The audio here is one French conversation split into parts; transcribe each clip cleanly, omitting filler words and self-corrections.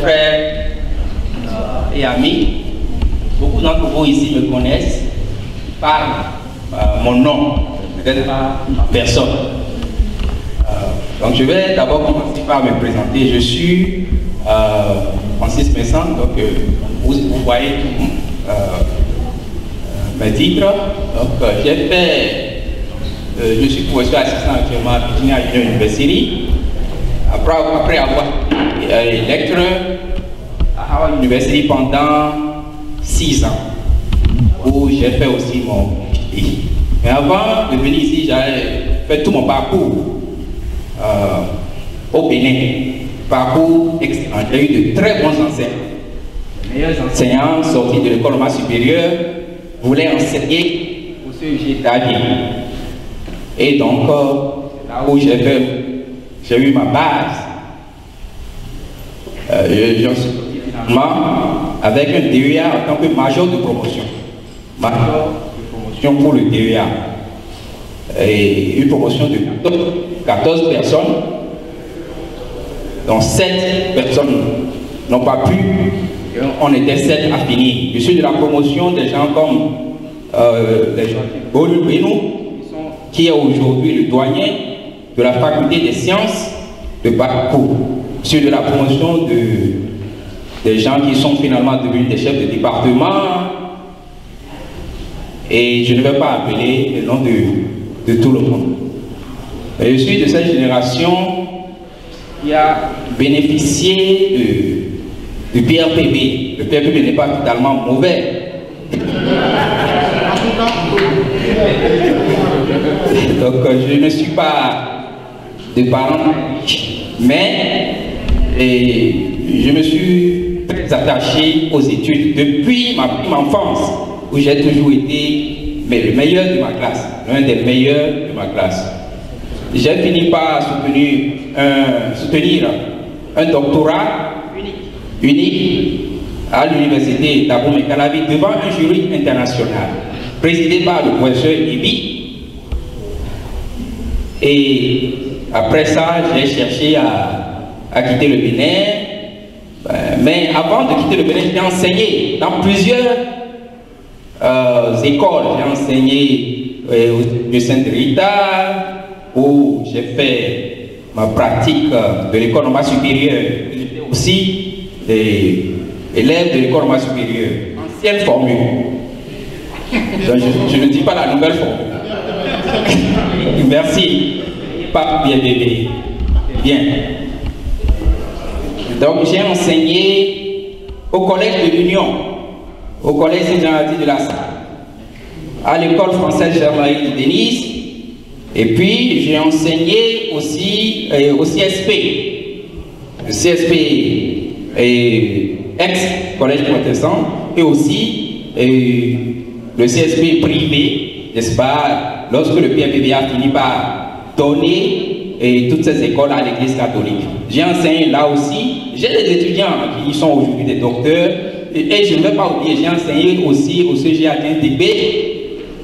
frères et amis, beaucoup d'entre vous ici me connaissent par mon nom, peut-être pas ma personne. Donc je vais d'abord commencer par me présenter. Je suis Francis Messan, donc vous voyez mes titres. Donc j'ai fait, je suis professeur assistant actuellement à Virginia Union University. Après avoir été lecteur à Howard University pendant 6 ans, où j'ai fait aussi mon PhD. Mais avant de venir ici, j'avais fait tout mon parcours au Bénin. Parcours excellent. J'ai eu de très bons enseignants. Les meilleurs enseignants sortis de l'école normale supérieure voulaient enseigner au CEG d'Avier. Et donc, là où j'ai eu ma base, j'en suis sorti finalement avec un DEA en tant que major de promotion. Major de promotion pour le DEA. Et une promotion de 14 personnes, dont 7 personnes n'ont pas pu, on était 7 à finir. Je suis de la promotion des gens comme les gens Bolu Benou, qui est aujourd'hui le doyen de la faculté des sciences de Bamako. Je suis de la promotion des gens qui sont finalement devenus des chefs de département. Et je ne vais pas appeler le nom de tout le monde. Et je suis de cette génération qui a bénéficié du PRPB. Le PRPB n'est pas totalement mauvais. Donc je ne suis pas de parents riches, mais je me suis très attaché aux études depuis ma prime enfance, où j'ai toujours été le meilleur de ma classe, l'un des meilleurs de ma classe. J'ai fini par soutenir un doctorat unique à l'université d'Abomey-Calavi devant un jury international, présidé par le professeur Ibi. Et après ça, j'ai cherché à quitter le Bénin. Mais avant de quitter le Bénin, j'ai enseigné dans plusieurs écoles. J'ai enseigné au Sainte Rita, où j'ai fait ma pratique de l'école normale supérieure. J'étais aussi élève de l'école normale supérieure. Ancienne formule. Donc, je ne dis pas la nouvelle formule. Merci. Pas bien bébé. Bien. Donc j'ai enseigné au collège de l'Union, au collège Saint-Jean-Baptiste de la Salle, à l'école française Germaine de Denise, et puis j'ai enseigné aussi au CSP. Le CSP est ex-collège protestant, et aussi le CSP privé, n'est-ce pas, lorsque le PRPB a fini par donner toutes ces écoles à l'église catholique. J'ai enseigné là aussi, j'ai des étudiants qui sont aujourd'hui des docteurs, et je ne vais pas oublier, j'ai enseigné aussi au CGATNTB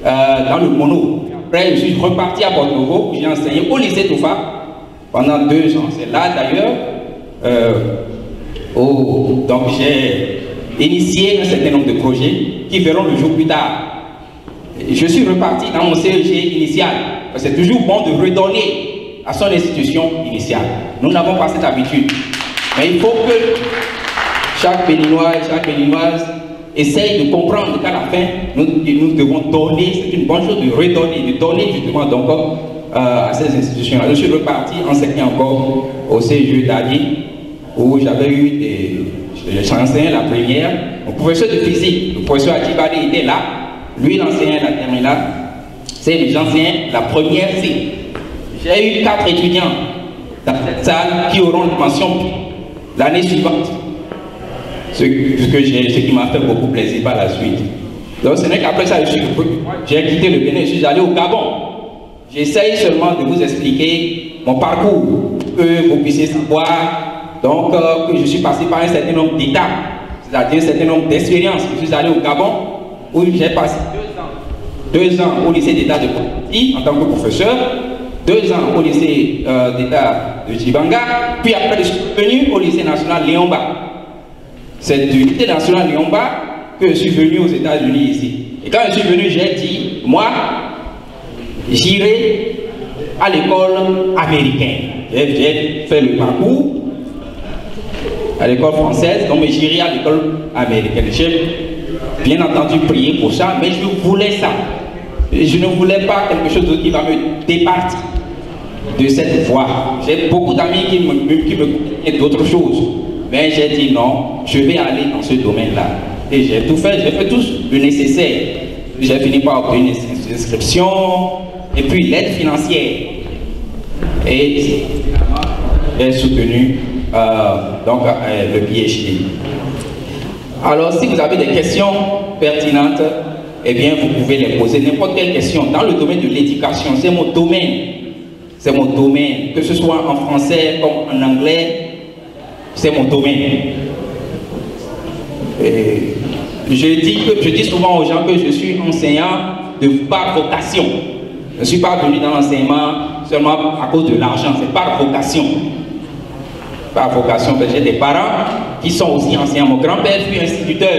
dans le Mono. Après, je suis reparti à Porto-Novo, j'ai enseigné au lycée Toufa pendant 2 ans. C'est là d'ailleurs, donc j'ai initié un certain nombre de projets qui verront le jour plus tard. Je suis reparti dans mon CEG initial. C'est toujours bon de redonner à son institution initiale. Nous n'avons pas cette habitude. Mais il faut que chaque Béninois et chaque Béninoise essaye de comprendre qu'à la fin, nous devons donner. C'est une bonne chose de redonner, de donner justement donc, à ces institutions-là. Je suis reparti enseigner encore au CEG d'Ali, où j'avais eu j'ai enseigné la première. Mon professeur de physique, le professeur Atibadi était là. Lui, il enseignait la terminale. J'enseignais la première C. J'ai eu 4 étudiants dans cette salle qui auront une mention l'année suivante. Ce qui m'a fait beaucoup plaisir par la suite. Donc ce n'est qu'après ça, j'ai quitté le Bénin, je suis allé au Gabon. J'essaye seulement de vous expliquer mon parcours, que vous puissiez savoir, donc que je suis passé par un certain nombre d'étapes, c'est-à-dire un certain nombre d'expériences. Je suis allé au Gabon, où j'ai passé 2 ans au lycée d'État de Ponti en tant que professeur, 2 ans au lycée d'État de Chibanga, puis après je suis venu au lycée national Léomba. c'est de l'unité nationale Nyomba que je suis venu aux États-Unis ici. Et quand je suis venu, j'ai dit, moi, j'irai à l'école américaine. J'ai fait le parcours à l'école française, donc j'irai à l'école américaine. J'ai bien entendu prier pour ça, mais je voulais ça. Je ne voulais pas quelque chose qui va me départir de cette voie. J'ai beaucoup d'amis qui me conseillent d'autres choses, mais j'ai dit non, je vais aller dans ce domaine-là. Et j'ai tout fait, j'ai fait tout le nécessaire. J'ai fini par obtenir une inscription et puis l'aide financière. Et finalement, j'ai soutenu le PhD. Alors, si vous avez des questions pertinentes, eh bien, vous pouvez les poser. N'importe quelle question. Dans le domaine de l'éducation, c'est mon domaine. C'est mon domaine. Que ce soit en français comme en anglais, c'est mon domaine. Et je dis souvent aux gens que je suis enseignant par vocation. Je ne suis pas venu dans l'enseignement seulement à cause de l'argent, c'est par vocation. Par vocation, j'ai des parents qui sont aussi enseignants. Mon grand-père fut instituteur,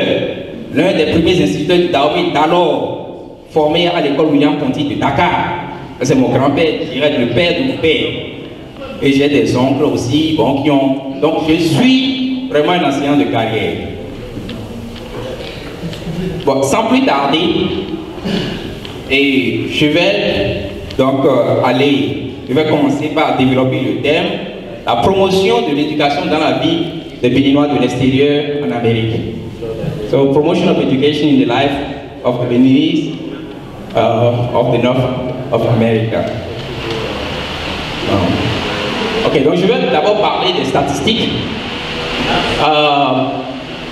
l'un des premiers instituteurs du Dahomey d'alors, formé à l'école William Ponty de Dakar. C'est mon grand-père, je dirais le père de mon père. Et j'ai des oncles aussi, bon, qui ont... Donc je suis vraiment un enseignant de carrière. Bon, sans plus tarder, et je vais donc je vais commencer par développer le thème, la promotion de l'éducation dans la vie des Béninois de l'extérieur en Amérique. So, promotion of education in the life of the Beninese of the North of America. Ok, donc je vais d'abord parler des statistiques.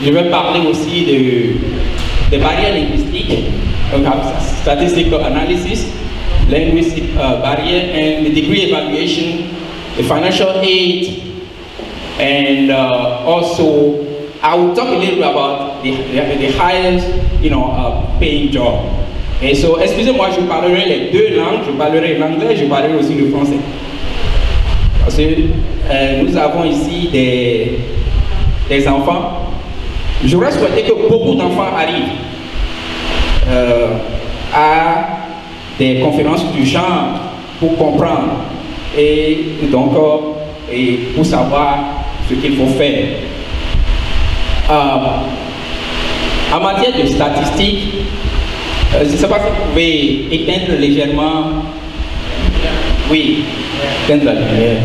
Je vais parler aussi des barrières linguistiques, donc statistical analysis, linguistic barrier, and the degree evaluation, the financial aid, and also I will talk a little bit about the highest, paying job. Et so, excusez-moi, je parlerai les deux langues, je parlerai l'anglais, je parlerai aussi le français. Parce que nous avons ici des enfants. J'aurais souhaité que beaucoup d'enfants arrivent à des conférences du genre pour comprendre et donc pour savoir ce qu'il faut faire. En matière de statistiques, je ne sais pas si vous pouvez éteindre légèrement. Oui, éteindre la lumière.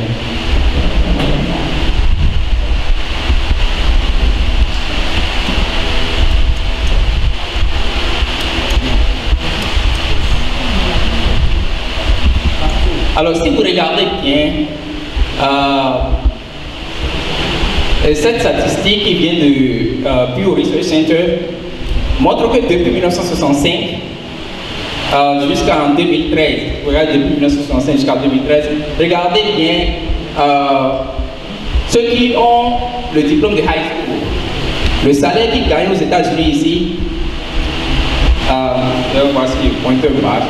Alors, si vous regardez bien, cette statistique qui vient de Pew Research Center montre que depuis 1965 jusqu'en 2013, regardez depuis 1965 jusqu'à 2013, regardez bien ceux qui ont le diplôme de high school, le salaire qu'ils gagnent aux États-Unis ici, voici le pointeur marche.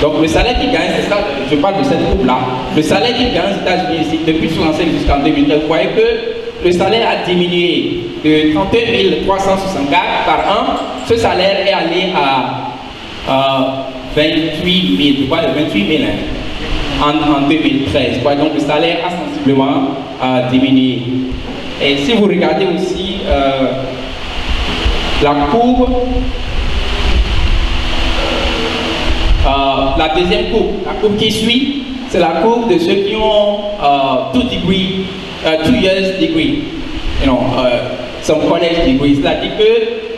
Donc le salaire qu'ils gagnent, c'est ça, je parle de cette coupe-là, le salaire qu'ils gagnent aux États-Unis ici, depuis 1965 jusqu'en 2013, vous voyez que le salaire a diminué de 31 364 par an. Ce salaire est allé à 28 000, je crois, 28 000 en 2013. Donc le salaire a sensiblement diminué. Et si vous regardez aussi la courbe, la deuxième courbe, la courbe qui suit, c'est la courbe de ceux qui ont 2 years degree, some college degree, c'est-à-dire que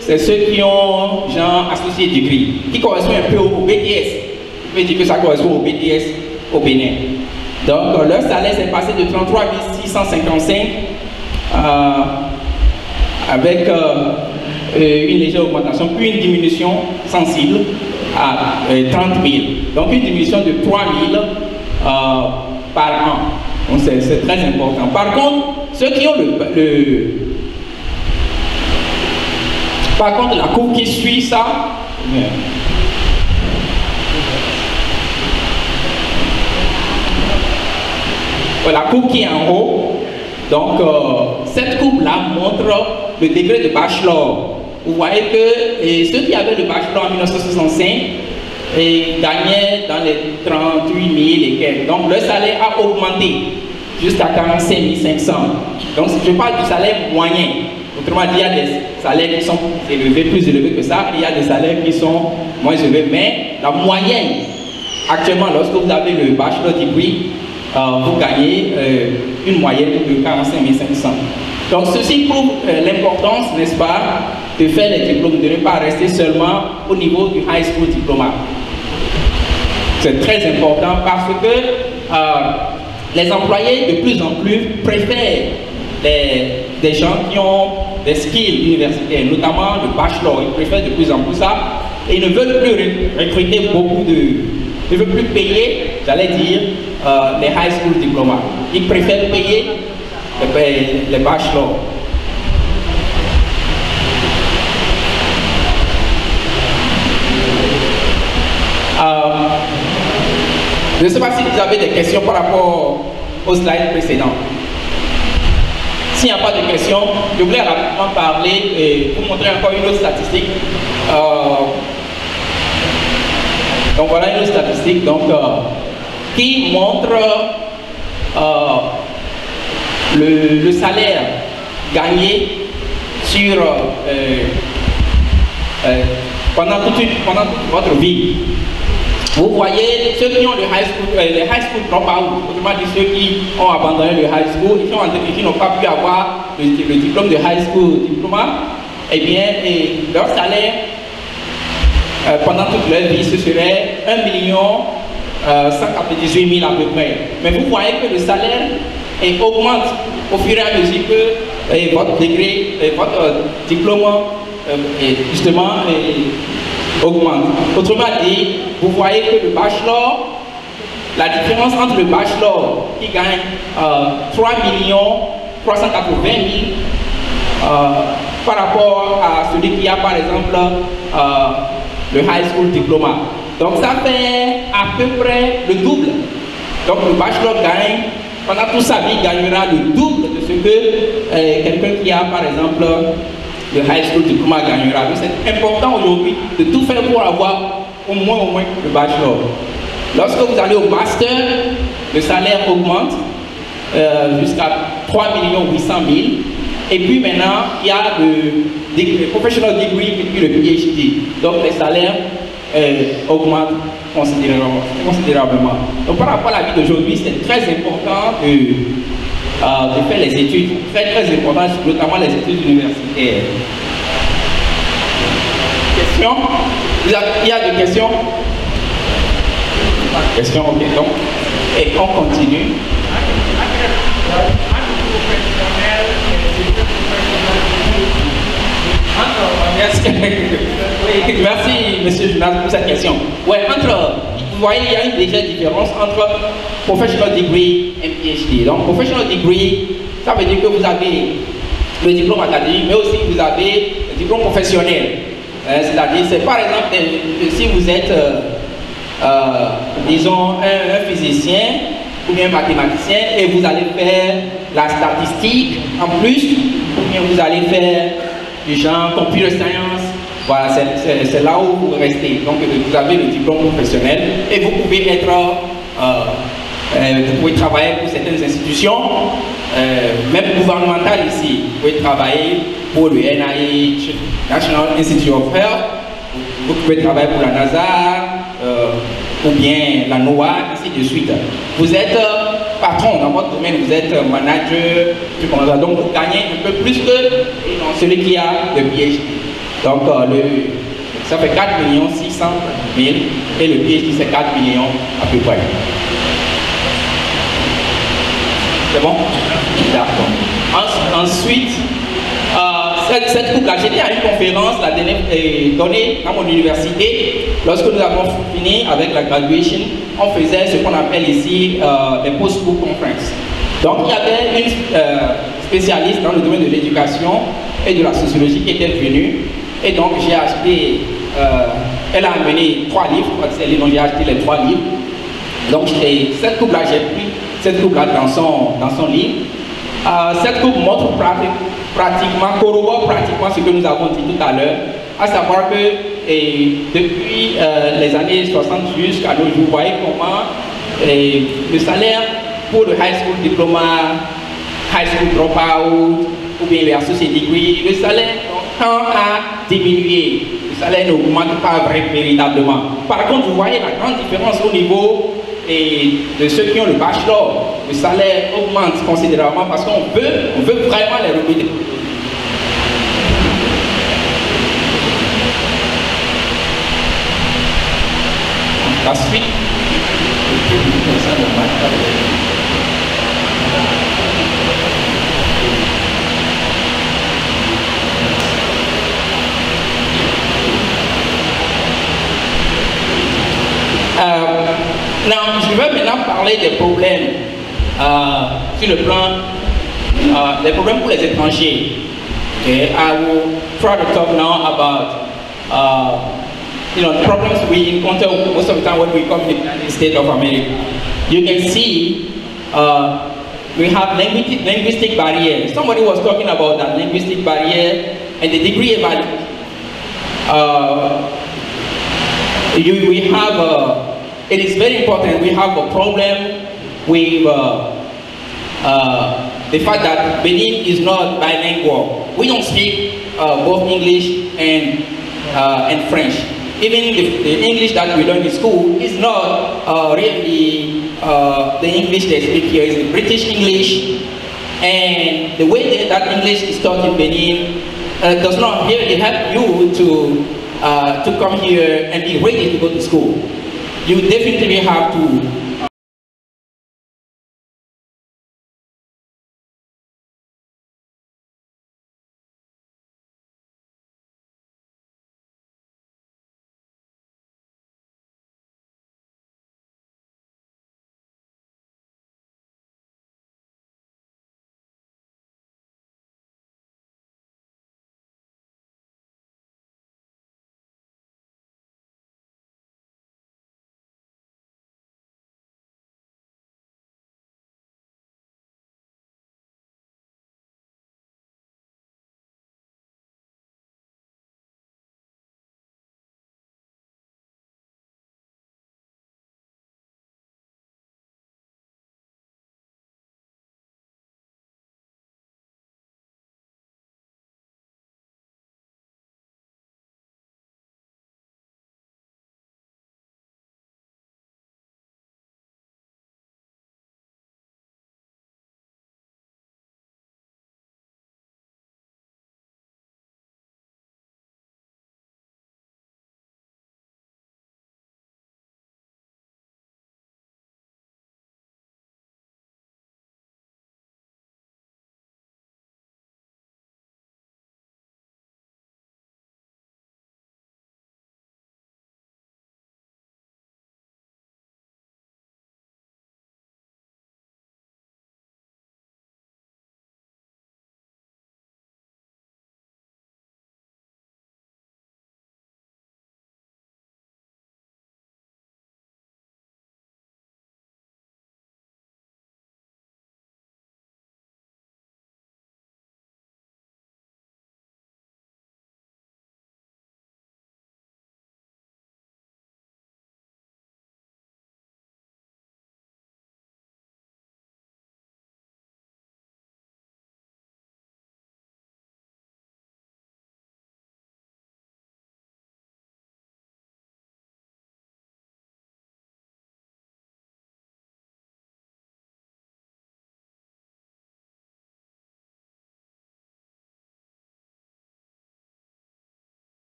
c'est ceux qui ont genre associé degree, qui correspond un peu au BTS. Je peux dire que ça correspond au BTS au Bénin. Donc leur salaire s'est passé de 33 655 avec une légère augmentation, puis une diminution sensible à 30 000. Donc une diminution de 3 000 par an. Donc c'est très important. Par contre, ceux qui ont par contre, la courbe qui suit ça, la courbe qui est en haut, donc cette courbe-là montre le degré de bachelor, vous voyez que ceux qui avaient le bachelor en 1965 gagnaient dans les 38 000 et quelques. Donc le salaire a augmenté jusqu'à 45 500. Donc je parle du salaire moyen. Autrement dit, il y a des salaires qui sont élevés, plus élevés que ça, et il y a des salaires qui sont moins élevés. Mais la moyenne, actuellement, lorsque vous avez le bachelor degree, vous gagnez une moyenne de 45 500. Donc ceci prouve l'importance, n'est-ce pas, de faire les diplômes, de ne pas rester seulement au niveau du high school diploma. C'est très important parce que les employés de plus en plus préfèrent des gens qui ont des skills universitaires, notamment le bachelor. Ils préfèrent de plus en plus ça et ils ne veulent plus recruter beaucoup de... Ils ne veulent plus payer, j'allais dire, les high school diplômas. Ils préfèrent payer les bachelors. Je ne sais pas si vous avez des questions par rapport au slide précédent. S'il n'y a pas de questions, je voulais rapidement parler et vous montrer encore une autre statistique. Donc voilà une autre statistique qui montre le salaire gagné sur pendant toute votre vie. Vous voyez ceux qui ont le les high school dropout, autrement dit ceux qui ont abandonné le high school, qui n'ont pas pu avoir le diplôme de high school diploma, eh bien leur salaire pendant toute leur vie ce serait 1 198 000 à peu près. Mais vous voyez que le salaire augmente au fur et à mesure que votre degré, votre diplôme justement augmente. Autrement dit, vous voyez que le bachelor, la différence entre le bachelor qui gagne 3 380 000 par rapport à celui qui a par exemple le high school diploma. Donc ça fait à peu près le double. Donc le bachelor gagne, pendant toute sa vie, gagnera le double de ce que quelqu'un qui a par exemple le high school diploma gagnera. Donc c'est important aujourd'hui de tout faire pour avoir au moins le bachelor. Lorsque vous allez au master, le salaire augmente jusqu'à 3 800 000. Et puis maintenant, il y a le professional degree et puis le PhD. Donc les salaires augmentent considérablement. Donc par rapport à la vie d'aujourd'hui, c'est très important de faire les études, très important, notamment les études universitaires. Questions? Il y a des questions? Questions, ok. Donc, et on continue. Merci, monsieur Jonas, pour cette question. Ouais, vous voyez, il y a une légère différence entre professional degree et PhD. Donc, professional degree, ça veut dire que vous avez le diplôme académique, mais aussi vous avez le diplôme professionnel. C'est-à-dire, c'est par exemple, si vous êtes, disons, un physicien ou bien un mathématicien et vous allez faire la statistique en plus, ou bien vous allez faire du genre computer science, voilà, c'est là où vous restez. Donc vous avez le diplôme professionnel et vous pouvez être, vous pouvez travailler pour certaines institutions, même gouvernementales ici. Vous pouvez travailler pour le NIH, National Institute of Health, vous pouvez travailler pour la NASA, ou bien la NOAA, ainsi de suite. Vous êtes patron dans votre domaine, vous êtes manager, donc vous gagnez un peu plus que celui qui a le PhD. Donc ça fait 4 600 000 et le PhD c'est 4 millions à peu près. C'est bon? D'accord. Ensuite, cette coupe-là, j'étais à une conférence la dernière donnée dans mon université. Lorsque nous avons fini avec la graduation, on faisait ce qu'on appelle ici les post-book conferences. Donc il y avait une spécialiste dans le domaine de l'éducation et de la sociologie qui était venue. Et donc j'ai acheté, elle a amené 3 livres, donc j'ai acheté les 3 livres. Donc cette coupe-là, j'ai pris cette coupe-là dans son livre. Cette coupe montre corrobore pratiquement ce que nous avons dit tout à l'heure, à savoir que depuis les années 60 jusqu'à nos jours, vous voyez comment le salaire pour le high school diploma, high school dropout ou bien les associate degree, le salaire tend à diminuer. Le salaire n'augmente pas véritablement. Par contre, vous voyez la grande différence au niveau de ceux qui ont le bachelor. Le salaire augmente considérablement parce qu'on veut vraiment les recruter. La suite. Non, je vais maintenant parler des problèmes sur le plan des problèmes pour les étrangers. Okay, I will try to talk now about the problems we encounter most of the time when we come to the United States of America. You can see we have linguistic barriers. Somebody was talking about that linguistic barrier and the degree evaluation. We have it is very important. We have a problem with the fact that Benin is not bilingual. We don't speak both English and French. Even the English that we learn in school is not really the English they speak here. It's the British English, and the way that English is taught in Benin does not really help you to come here and be ready to go to school. You definitely have to